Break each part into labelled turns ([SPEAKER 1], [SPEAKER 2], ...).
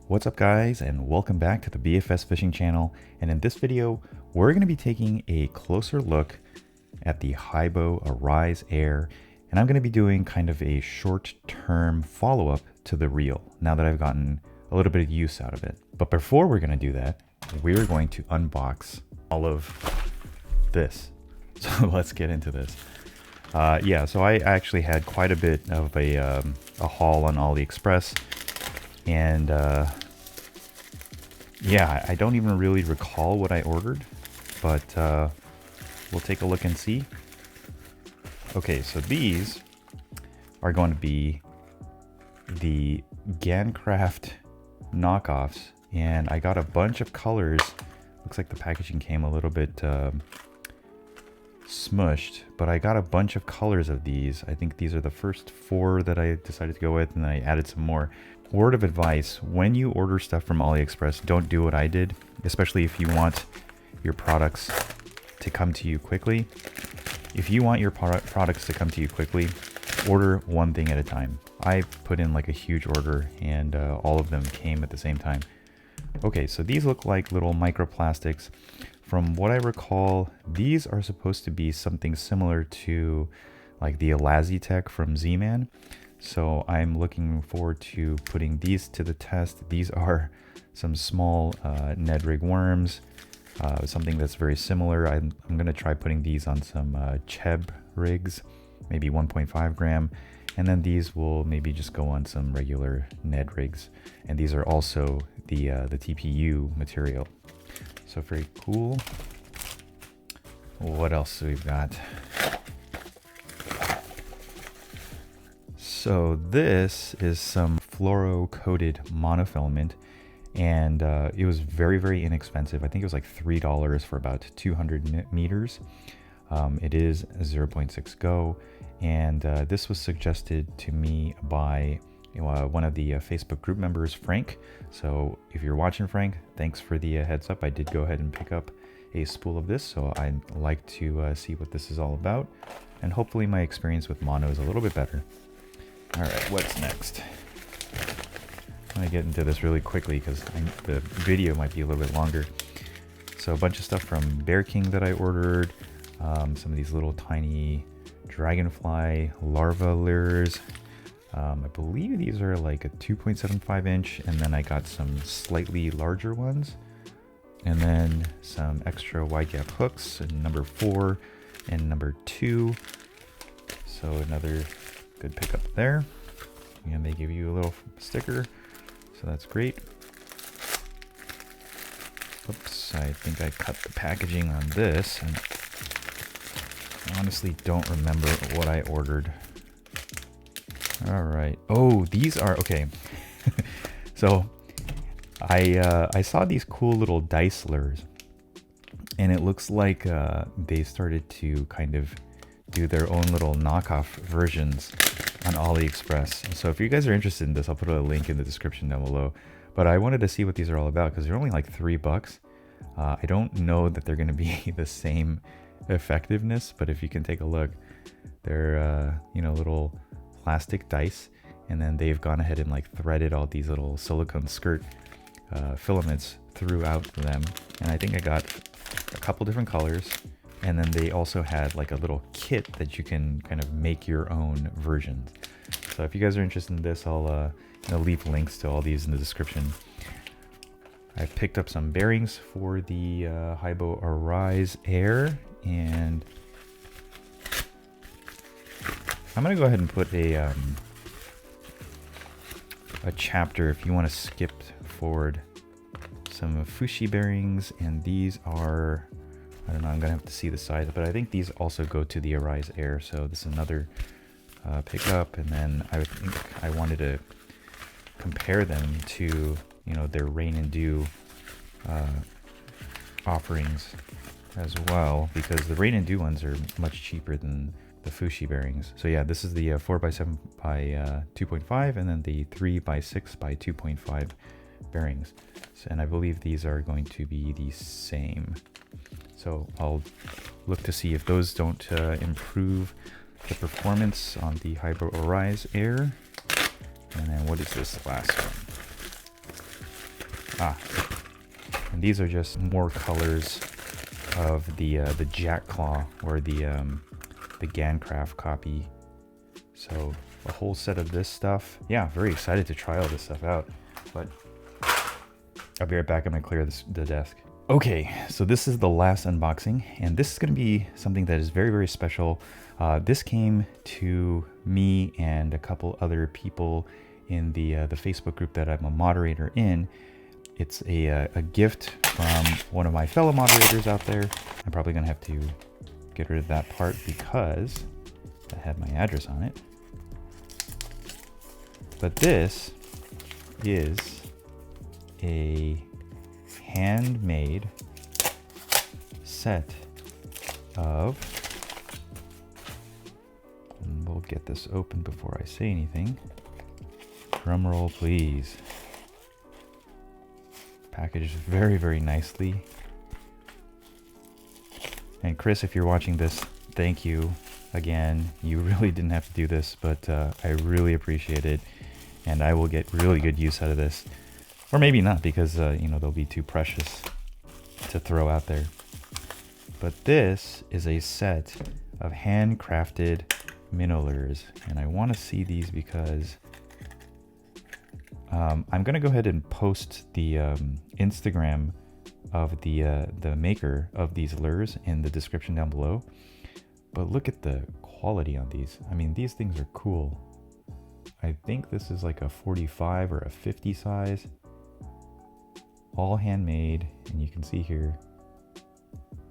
[SPEAKER 1] What's up guys, and welcome back to the BFS fishing channel. And in this video we're going to be taking a closer look at the Haibo Arise Air, and I'm going to be doing kind of a short-term follow-up to the reel now that I've gotten a little bit of use out of it. But before we're going to do that, we're going to unbox all of this. So let's get into this. Yeah, so I actually had quite a bit of a haul on AliExpress, and yeah, I don't even really recall what I ordered, but we'll take a look and see. Okay, so these are going to be the Gancraft knockoffs, and I got a bunch of colors. Looks like the packaging came a little bit smushed, but I got a bunch of colors of these. I think these are the first 4 that I decided to go with, and then I added some more. Word of advice: when you order stuff from AliExpress, don't do what I did, especially if you want your products to come to you quickly. If you want your products to come to you quickly, order one thing at a time. I put in like a huge order, and all of them came at the same time. Okay, so these look like little microplastics. From what I recall, these are supposed to be something similar to like the ElaZtech from Z-Man. So I'm looking forward to putting these to the test. These are some small Ned rig worms, something that's very similar. I'm going to try putting these on some Cheb rigs, maybe 1.5 gram. And then these will maybe just go on some regular Ned rigs. And these are also the TPU material. So very cool. What else do we've got? So this is some fluoro-coated monofilament, and it was very, very inexpensive. I think it was like $3 for about 200 meters. It is 0.6 Go, and this was suggested to me by one of the Facebook group members, Frank. So if you're watching, Frank, thanks for the heads up. I did go ahead and pick up a spool of this, so I'd like to see what this is all about, and hopefully my experience with mono is a little bit better. All right, what's next? I'm gonna get into this really quickly because the video might be a little bit longer. So a bunch of stuff from Bear King that I ordered, some of these little tiny dragonfly larva lures. I believe these are like a 2.75 inch, and then I got some slightly larger ones, and then some extra wide gap hooks, number 4 and number 2. So another good pickup there, and they give you a little sticker, so that's great. Oops, I think I cut the packaging on this, and I honestly don't remember what I ordered. All right. Oh, these are okay. So I saw these cool little dice lures, and it looks like they started to kind of do their own little knockoff versions on AliExpress. So if you guys are interested in this, I'll put a link in the description down below. But I wanted to see what these are all about because they're only like $3. I don't know that they're going to be the same effectiveness, but if you can take a look, they're little plastic dice, and then they've gone ahead and like threaded all these little silicone skirt filaments throughout them. And I think I got a couple different colors. And then they also had like a little kit that you can kind of make your own versions. So if you guys are interested in this, I'll leave links to all these in the description. I picked up some bearings for the Haibo Arise Air, and I'm gonna go ahead and put a chapter if you want to skip forward. Some Fushi bearings, and these are, I don't know, I'm gonna have to see the size, but I think these also go to the Arise Air. So this is another pickup, and then I think I wanted to compare them to their Rain and Dew offerings as well, because the Rain and Dew ones are much cheaper than the Fushi bearings. So yeah, this is the 4x7 by 2.5, and then the 3x6 by 2.5 bearings. So, and I believe these are going to be the same. So I'll look to see if those don't improve the performance on the Haibo Arise Air. And then what is this last one? And these are just more colors of the Jack Claw or the Gancraft copy. So a whole set of this stuff. Yeah, very excited to try all this stuff out. But I'll be right back. I'm gonna clear the desk. Okay, so this is the last unboxing, and this is gonna be something that is very, very special. This came to me and a couple other people in the Facebook group that I'm a moderator in. It's a gift from one of my fellow moderators out there. I'm probably gonna have to get rid of that part because that had my address on it. But this is a handmade set of, and we'll get this open before I say anything. Drum roll, please. Packaged very, very nicely. And Chris, if you're watching this, thank you again. You really didn't have to do this, but I really appreciate it. And I will get really good use out of this. Or maybe not, because you know, they'll be too precious to throw out there. But this is a set of handcrafted minnow lures, and I want to see these because I'm gonna go ahead and post the Instagram of the maker of these lures in the description down below. But look at the quality on these. I mean, these things are cool. I think this is like a 45 or a 50 size. All handmade, and you can see here,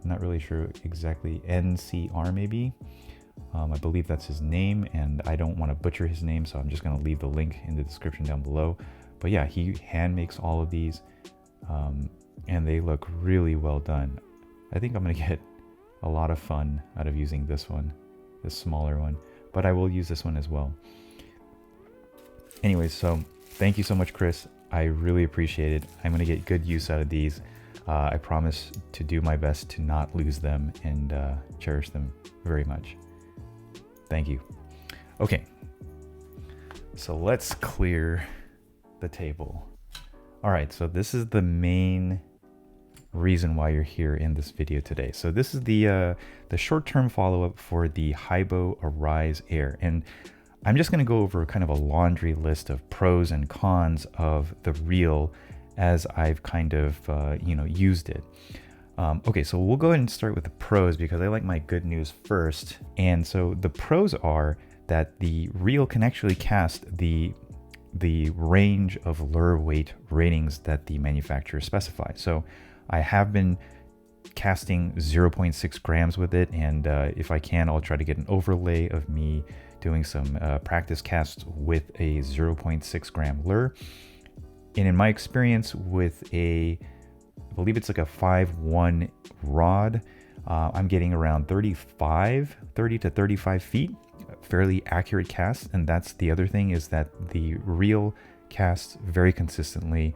[SPEAKER 1] I'm not really sure exactly, NCR maybe. I believe that's his name, and I don't want to butcher his name, so I'm just going to leave the link in the description down below. But yeah, he hand makes all of these, and they look really well done. I think I'm going to get a lot of fun out of using this one, this smaller one, but I will use this one as well. Anyways, so thank you so much, Chris. I really appreciate it. I'm going to get good use out of these. I promise to do my best to not lose them and cherish them very much. Thank you. Okay, so let's clear the table. All right, so this is the main reason why you're here in this video today. So this is the short-term follow-up for the Haibo Arise Air, and I'm just going to go over kind of a laundry list of pros and cons of the reel as I've kind of used it. Okay, so we'll go ahead and start with the pros because I like my good news first. And so the pros are that the reel can actually cast the range of lure weight ratings that the manufacturer specifies. So I have been casting 0.6 grams with it, and if I can, I'll try to get an overlay of me doing some practice casts with a 0.6 gram lure. And in my experience with I believe it's like a 5.1 rod, I'm getting around 30 to 35 feet, fairly accurate casts. And that's the other thing, is that the reel casts very consistently.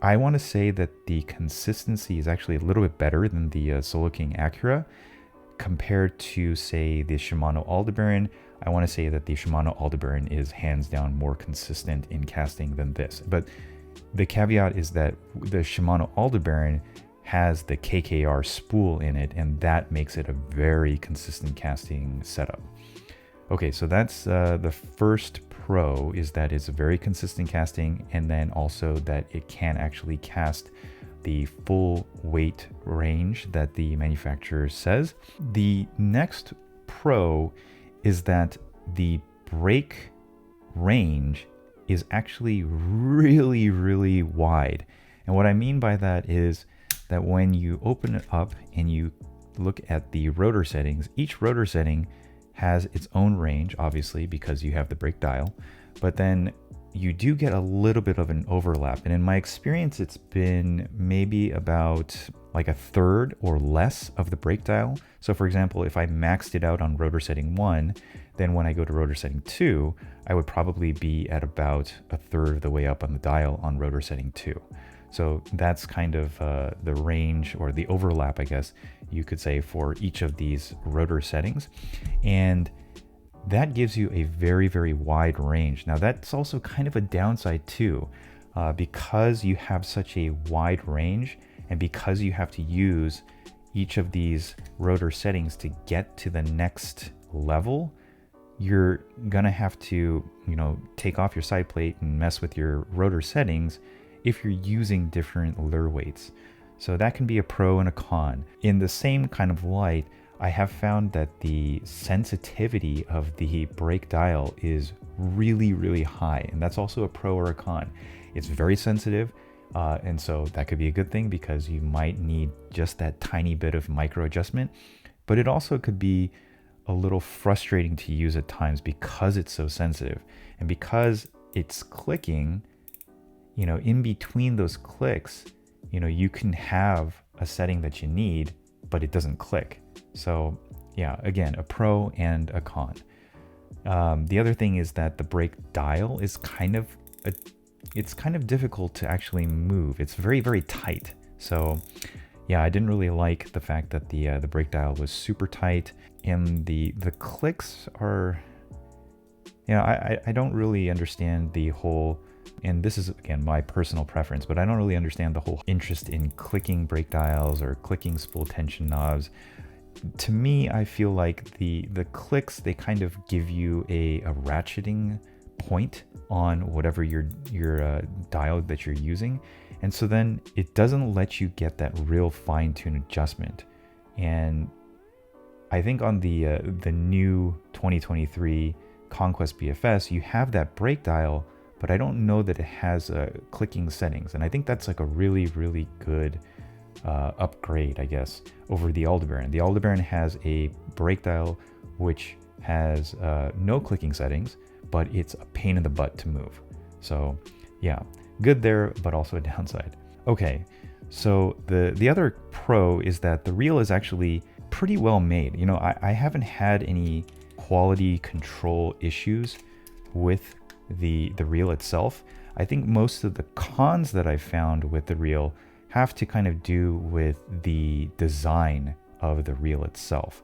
[SPEAKER 1] I want to say that the consistency is actually a little bit better than the Solo King Acura compared to, say, the Shimano Aldebaran. I want to say that the Shimano Aldebaran is hands down more consistent in casting than this. But the caveat is that the Shimano Aldebaran has the KKR spool in it, and that makes it a very consistent casting setup. Okay, so that's the first pro, is that it's a very consistent casting, and then also that it can actually cast the full weight range that the manufacturer says. The next pro is that the break range is actually really, really wide. And what I mean by that is that when you open it up and you look at the rotor settings, each rotor setting has its own range, obviously, because you have the brake dial, but then you do get a little bit of an overlap. And in my experience, it's been maybe about like a third or less of the brake dial. So for example, if I maxed it out on rotor setting 1, then when I go to rotor setting 2, I would probably be at about a third of the way up on the dial on rotor setting 2. So that's kind of the range, or the overlap, I guess you could say, for each of these rotor settings. And that gives you a very, very wide range. Now that's also kind of a downside too. because you have such a wide range, and because you have to use each of these rotor settings to get to the next level, you're gonna have to, take off your side plate and mess with your rotor settings if you're using different lure weights. So that can be a pro and a con. In the same kind of light, I have found that the sensitivity of the brake dial is really, really high, and that's also a pro or a con. It's very sensitive, and so that could be a good thing because you might need just that tiny bit of micro adjustment, but it also could be a little frustrating to use at times because it's so sensitive, and because it's clicking, in between those clicks, you can have a setting that you need, but it doesn't click. So yeah, again, a pro and a con. The other thing is that the brake dial is kind of difficult to actually move. It's very, very tight. So yeah, I didn't really like the fact that the brake dial was super tight, and the clicks are, I don't really understand the whole, and this is again my personal preference, but I don't really understand the whole interest in clicking brake dials or clicking spool tension knobs. To me, I feel like the clicks, they kind of give you a ratcheting point on whatever your dial that you're using, and so then it doesn't let you get that real fine-tune adjustment. And I think on the new 2023 Conquest BFS, you have that brake dial, but I don't know that it has clicking settings, and I think that's like a really, really good upgrade, I guess, over the Aldebaran. The Aldebaran has a brake dial which has no clicking settings, but it's a pain in the butt to move. So yeah, good there, but also a downside. Okay, so the other pro is that the reel is actually pretty well made. I haven't had any quality control issues with the reel itself. I think most of the cons that I found with the reel have to kind of do with the design of the reel itself.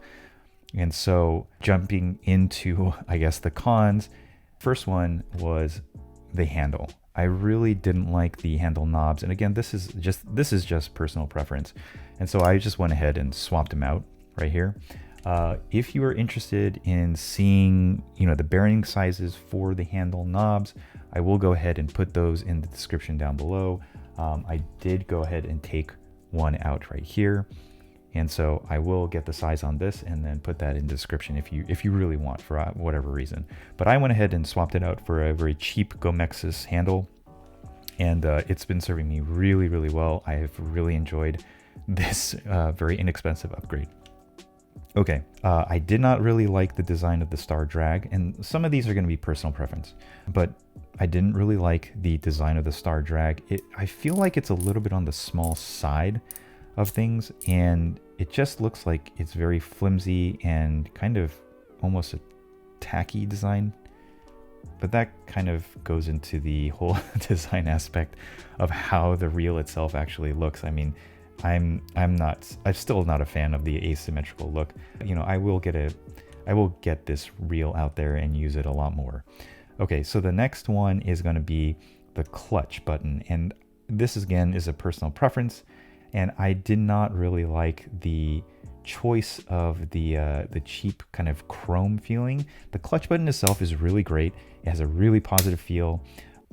[SPEAKER 1] And so jumping into, I guess, the cons, first one was the handle. I really didn't like the handle knobs. And again, this is just personal preference. And so I just went ahead and swapped them out right here. If you are interested in seeing, the bearing sizes for the handle knobs, I will go ahead and put those in the description down below. I did go ahead and take one out right here. And so I will get the size on this and then put that in the description if you really want, for whatever reason. But I went ahead and swapped it out for a very cheap Gomexus handle, and it's been serving me really, really well. I have really enjoyed this very inexpensive upgrade. Okay, I did not really like the design of the star drag, and some of these are going to be personal preference, but I didn't really like the design of the star drag. I feel like it's a little bit on the small side of things, and it just looks like it's very flimsy and kind of almost a tacky design. But that kind of goes into the whole design aspect of how the reel itself actually looks. I mean, I'm still not a fan of the asymmetrical look. I will get this reel out there and use it a lot more. Okay, so the next one is going to be the clutch button, and this again is a personal preference, and I did not really like the choice of the cheap kind of chrome feeling. The clutch button itself is really great. It has a really positive feel,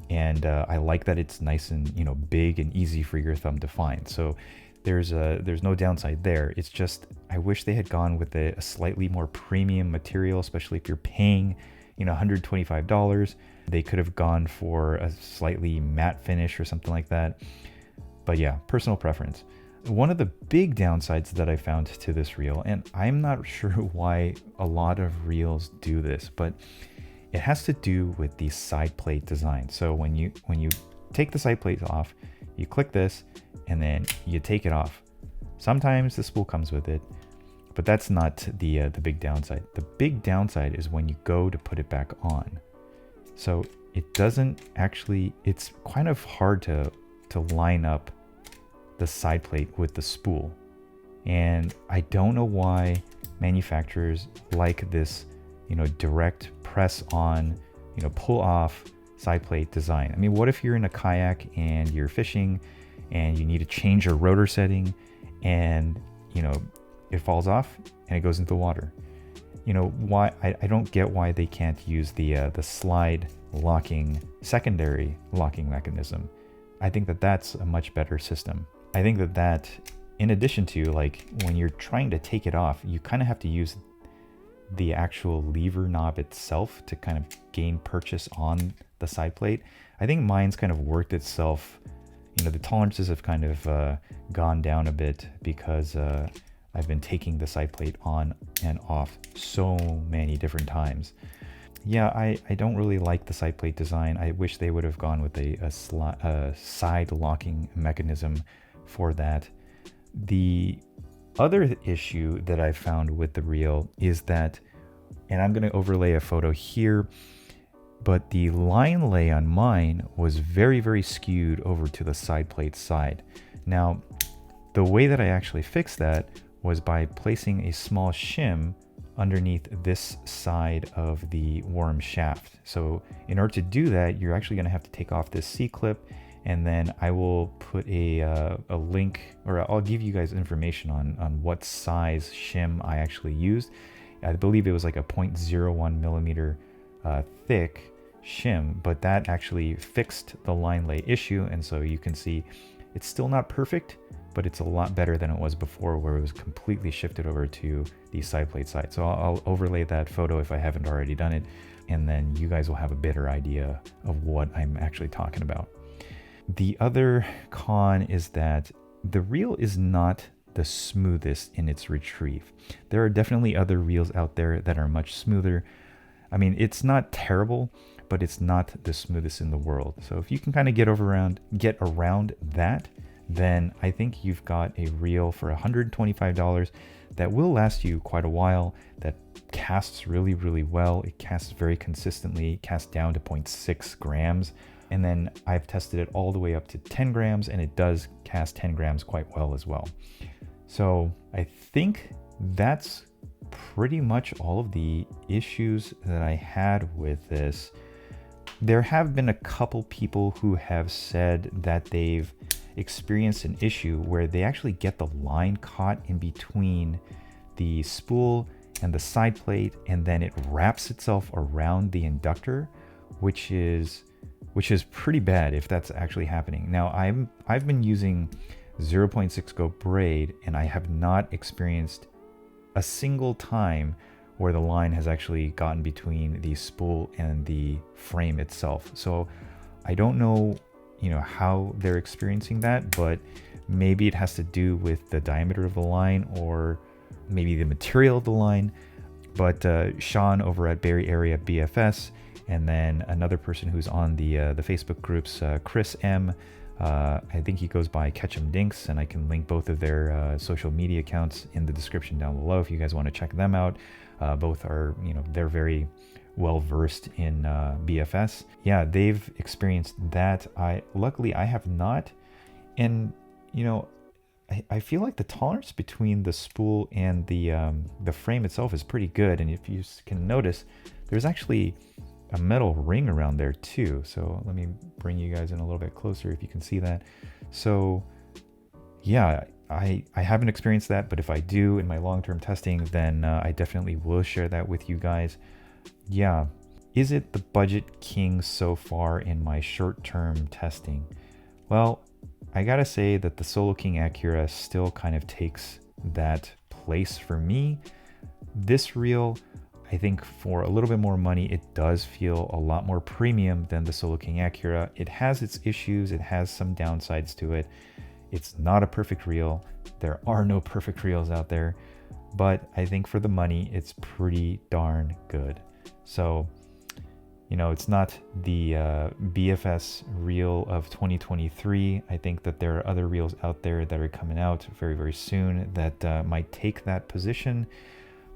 [SPEAKER 1] and I like that it's nice and big and easy for your thumb to find. So there's no downside there. It's just I wish they had gone with a slightly more premium material, especially if you're paying $125. They could have gone for a slightly matte finish or something like that. But yeah, personal preference. One of the big downsides that I found to this reel, and I'm not sure why a lot of reels do this, but it has to do with the side plate design. So when you take the side plate off, you click this and then you take it off. Sometimes the spool comes with it, but that's not the big downside. The big downside is when you go to put it back on. So it doesn't actually, it's kind of hard to line up the side plate with the spool. And I don't know why manufacturers like this, direct press on, pull off side plate design. I mean, what if you're in a kayak and you're fishing and you need to change your rotor setting and, you know, it falls off and it goes into the water? You know, why I don't get why they can't use the slide locking, secondary locking mechanism. I think that that's a much better system. I think that in addition to, like, when you're trying to take it off, you kind of have to use the actual lever knob itself to kind of gain purchase on the side plate. I think mine's kind of worked itself, you know, the tolerances have kind of gone down a bit because I've been taking the side plate on and off so many different times. Yeah, I don't really like the side plate design. I wish they would have gone with a side locking mechanism for that. The other issue that I found with the reel is that, and I'm going to overlay a photo here, but the line lay on mine was very, very skewed over to the side plate side. Now, the way that I actually fixed that was by placing a small shim underneath this side of the worm shaft. So in order to do that, you're actually going to have to take off this C-clip, and then I will put a link, or I'll give you guys information on what size shim I actually used. I believe it was like a 0.01 millimeter thick shim, but that actually fixed the line lay issue, and so you can see it's still not perfect, but it's a lot better than it was before, where it was completely shifted over to the side plate side. So I'll overlay that photo if I haven't already done it, and then you guys will have a better idea of what I'm actually talking about. The other con is that the reel is not the smoothest in its retrieve. There are definitely other reels out there that are much smoother. I mean, it's not terrible, but it's not the smoothest in the world. So if you can kind of get around that, then I think you've got a reel for $125 that will last you quite a while, that casts really, really well. It casts very consistently, casts down to 0.6 grams. And then I've tested it all the way up to 10 grams, and it does cast 10 grams quite well as well. So I think that's pretty much all of the issues that I had with this. There have been a couple people who have said that they've experienced an issue where they actually get the line caught in between the spool and the side plate, and then it wraps itself around the inductor, which is pretty bad if that's actually happening. Now, I've been using 0.6 scope braid, and I have not experienced a single time where the line has actually gotten between the spool and the frame itself. So I don't know, you know, how they're experiencing that, but maybe it has to do with the diameter of the line, or maybe the material of the line. But Sean over at Bay Area BFS, and then another person who's on the Facebook groups, Chris M. I think he goes by Ketchum Dinks, and I can link both of their social media accounts in the description down below if you guys want to check them out. Both are, you know, they're very well versed in BFS. Yeah, they've experienced that. Luckily I have not, and you know, I feel like the tolerance between the spool and the frame itself is pretty good. And if you can notice, there's actually a metal ring around there too. So let me bring you guys in a little bit closer if you can see that. So yeah, I haven't experienced that, but if I do in my long-term testing, then I definitely will share that with you guys. Yeah, is it the budget king so far in my short-term testing? Well, I gotta say that the Solo King Acura still kind of takes that place for me. This reel, I think for a little bit more money, it does feel a lot more premium than the Solo King Acura. It has its issues, it has some downsides to it. It's not a perfect reel. There are no perfect reels out there, but I think for the money, it's pretty darn good. So, you know, it's not the BFS reel of 2023. I think that there are other reels out there that are coming out very, very soon that might take that position.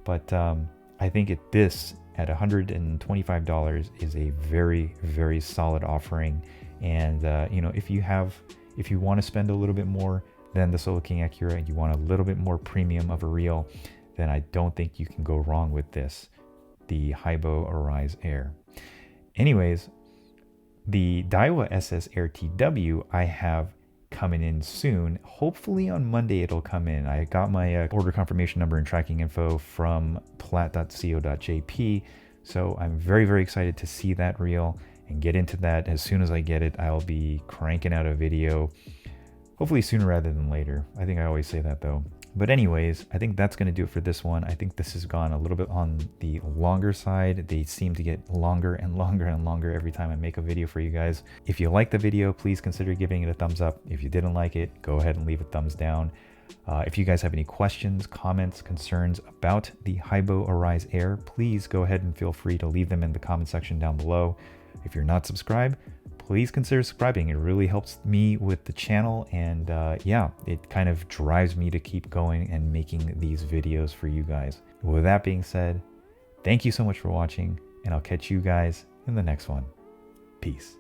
[SPEAKER 1] But I think this at $125 is a very, very solid offering. And, you know, if you want to spend a little bit more than the Solo King Acura and you want a little bit more premium of a reel, then I don't think you can go wrong with this, the Haibo Arise Air. Anyways, The Daiwa SS Air TW I have coming in soon. Hopefully on Monday it'll come in. I got my order confirmation number and tracking info from plat.co.jp, so I'm very, very excited to see that reel and get into that. As soon as I get it, I'll be cranking out a video, hopefully sooner rather than later. I think I always say that though. But anyways, I think that's going to do it for this one. I think this has gone a little bit on the longer side. They seem to get longer and longer and longer every time I make a video for you guys. If you like the video, please consider giving it a thumbs up. If you didn't like it, go ahead and leave a thumbs down. If you guys have any questions, comments, concerns about the Haibo Arise Air, please go ahead and feel free to leave them in the comment section down below. If you're not subscribed, please consider subscribing. It really helps me with the channel, and yeah, it kind of drives me to keep going and making these videos for you guys. With that being said, thank you so much for watching, and I'll catch you guys in the next one. Peace.